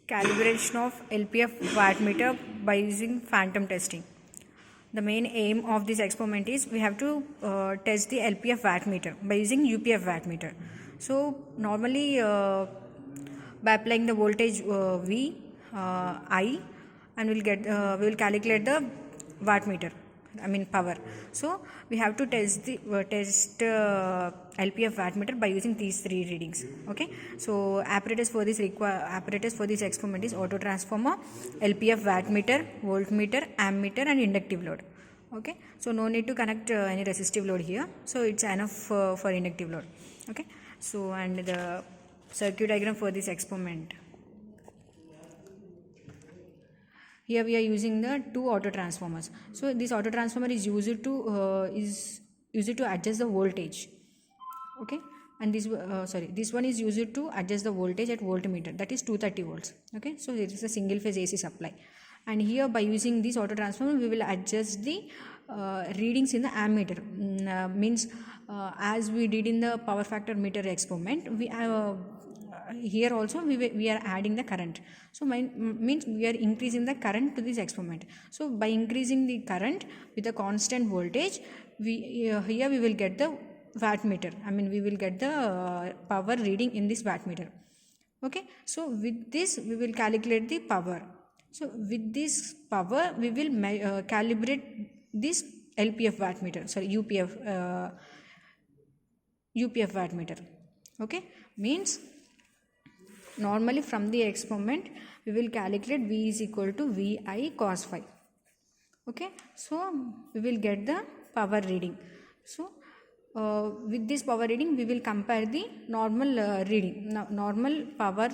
Calibration of LPF wattmeter by using phantom testing. The main aim of this experiment is we have to test the LPF wattmeter by using UPF wattmeter. So normally by applying the voltage V, I, and we will calculate the wattmeter, power. So we have to test the LPF wattmeter by using these three readings. Okay, so apparatus for this experiment is auto transformer, LPF wattmeter, voltmeter, ammeter, and inductive load. Okay, so no need to connect any resistive load here, so it's enough for inductive load. Okay, so and the circuit diagram for this experiment. Here we are using the two auto transformers. So this auto transformer is used to adjust the voltage. Okay, and this one is used to adjust the voltage at voltmeter, that is 230 volts. Okay, so it is a single phase AC supply. And here by using this auto transformer we will adjust the readings in the ammeter. As we did in the power factor meter experiment, here also we are adding the current. So means we are increasing the current to this experiment. So by increasing the current with a constant voltage, here we will get the wattmeter. We will get the power reading in this wattmeter. Okay, so with this we will calculate the power. So with this power we will calibrate this LPF wattmeter, UPF wattmeter. Okay, means normally from the experiment we will calculate V is equal to VI cos phi. Okay, so we will get the power reading. So with this power reading we will compare the normal power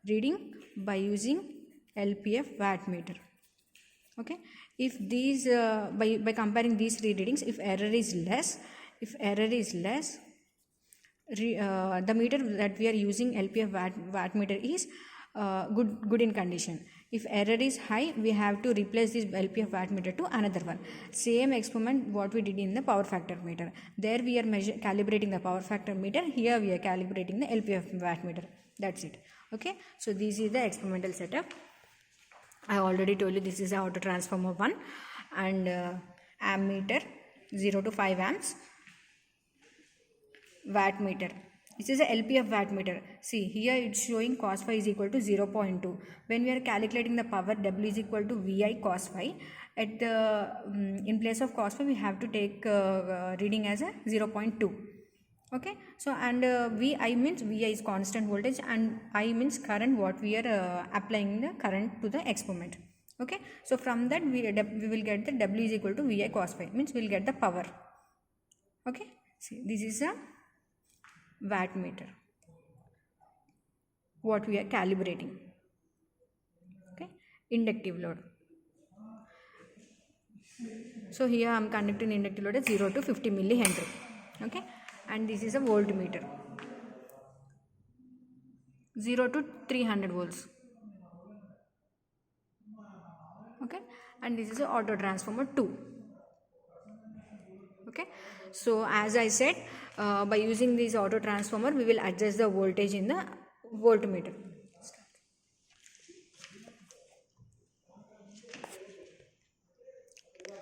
reading by using LPF wattmeter. Okay, if these by comparing these three readings, if error is less, the meter that we are using LPF wattmeter is good in condition. If error is high, we have to replace this LPF wattmeter to another one. Same experiment what we did in the power factor meter. There we are calibrating the power factor meter. Here we are calibrating the LPF wattmeter. That's it. Okay, so this is the experimental setup. I already told you this is the auto transformer 1 and ammeter 0 to 5 amps. Wattmeter, this is a LPF wattmeter. See here it's showing cos phi is equal to 0.2. When we are calculating the power, W is equal to VI cos phi. At the in place of cos phi we have to take reading as a 0.2. Okay, so and VI means VI is constant voltage and I means current, what we are applying the current to the experiment. Okay, so from that we will get the W is equal to VI cos phi, means we will get the power. Okay, see this is a wattmeter what we are calibrating. Okay, inductive load. So here I am conducting inductive load at 0 to 50 millihenry. Okay, and this is a voltmeter 0 to 300 volts. Okay, and this is a auto transformer 2. Okay, so as I said, by using this auto transformer we will adjust the voltage in the voltmeter.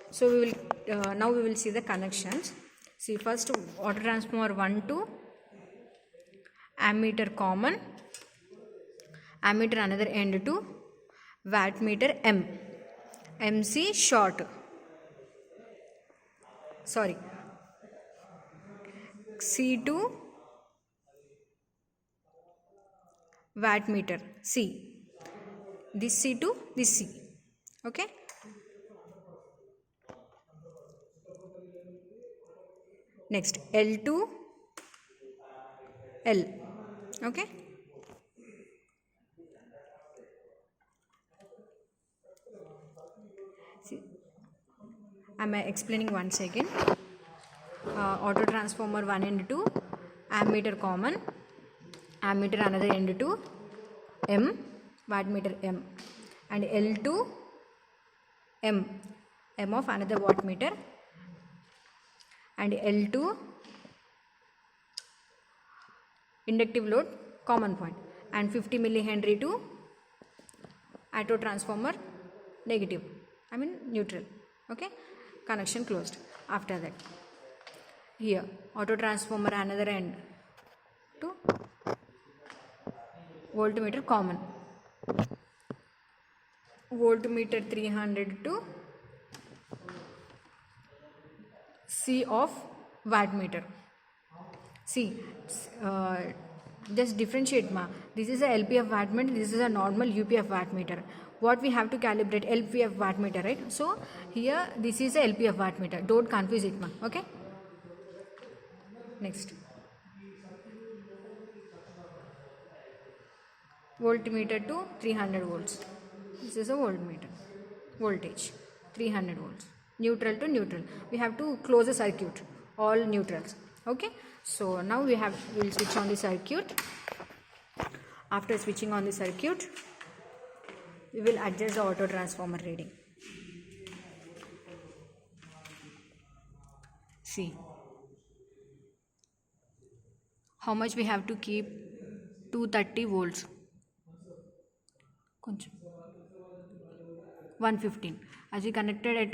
So we will now we will see the connections. See, first auto transformer 1 to ammeter common, ammeter another end to wattmeter M, MC short, C to wattmeter C, this C to this C. Okay, next L to L. Okay, see, I am explaining once again. Auto transformer 1 end to ammeter common, ammeter another end to M, wattmeter M, and L to M, M of another wattmeter, and L to inductive load common point, and 50 millihenry to auto transformer negative, I mean neutral. Okay, connection closed. After that, here auto transformer another end to voltmeter common, voltmeter 300 to C of wattmeter. See, uh, just differentiate ma. This is a LPF wattmeter, this is a normal UPF wattmeter. What we have to calibrate? LPF wattmeter, right? So here this is a LPF wattmeter. Don't confuse it ma. Okay. Next, voltmeter to 300 volts. This is a voltmeter. Voltage 300 volts. Neutral to neutral. We have to close the circuit. All neutrals. Okay. So now we'll switch on the circuit. After switching on the circuit, we will adjust the auto transformer reading. See how much we have to keep. 230 volts. 115. As we connected at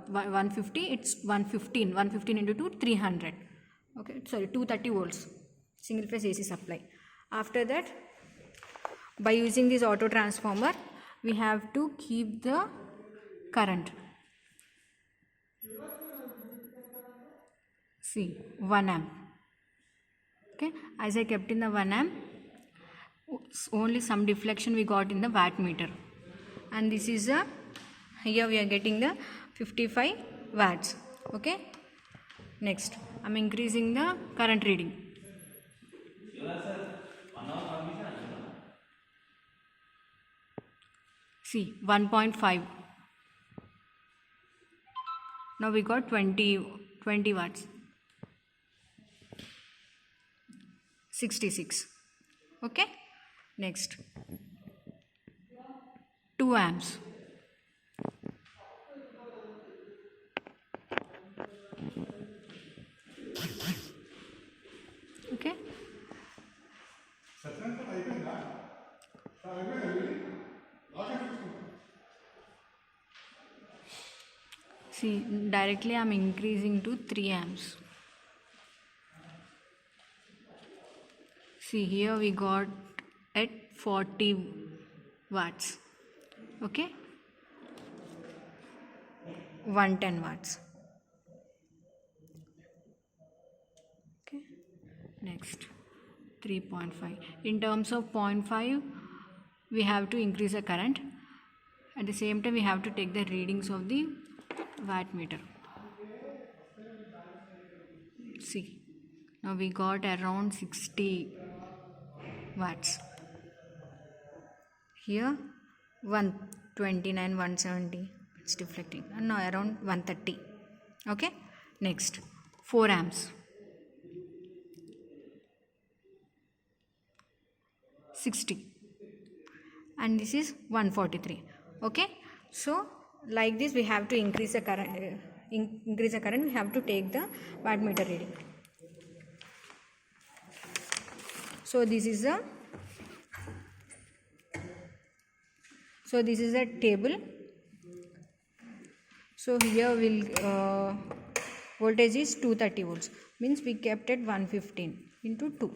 150, it's 115 into 2, 300. Okay, sorry, 230 volts single phase AC supply. After that, by using this auto transformer, we have to keep the current. See, 1 amp. Okay, as I kept in the 1 amp, only some deflection we got in the wattmeter, and this is a, here we are getting the 55 watts. Okay, next I'm increasing the current reading. See, 1.5. Now we got 20 watts. 66. Okay, next 2 amps. Okay, see, directly I'm increasing to 3 amps. See, here we got at 40 watts. Okay, 110 watts. Okay, next 3.5. In terms of 0.5, we have to increase the current. At the same time, we have to take the readings of the wattmeter. See, now we got around 60 watts. Here 129, 170, it's deflecting, and now around 130. Okay, next 4 amps. 60, and this is 143. Okay, so like this we have to increase the current. We have to take the wattmeter reading. So this is a table. So here will voltage is 230 volts, means we kept at 115 into 2.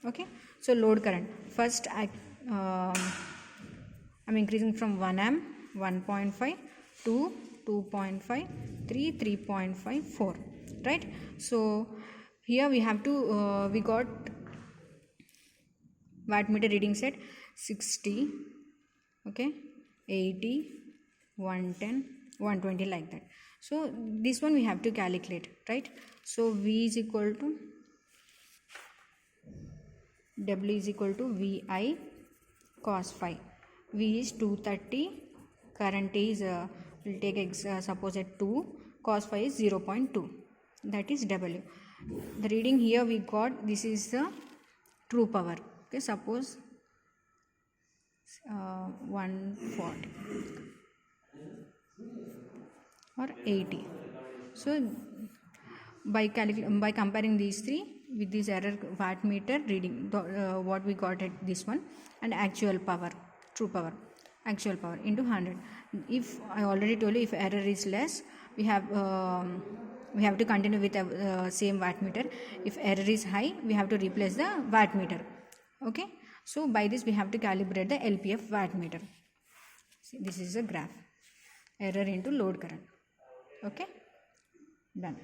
Okay, so load current first I'm increasing from 1 amp, 1.5, 2, 2.5, 3, 3.5, 4, right? So here we have to we got wattmeter reading set 60, okay, 80, 110, 120, like that. So this one we have to calculate, right? So V is equal to W is equal to VI cos phi. V is 230, current is we'll take suppose at 2, cos phi is 0.2, that is W. The reading here we got, this is the true power. Okay, suppose 140 or 80. So by comparing these three with this error wattmeter reading, what we got at this one, and actual power, true power, actual power into 100. If I already told you, if error is less, we have to continue with the same wattmeter. If error is high, we have to replace the wattmeter. Okay, so by this we have to calibrate the LPF wattmeter. See, this is a graph, error into load current. Okay, done.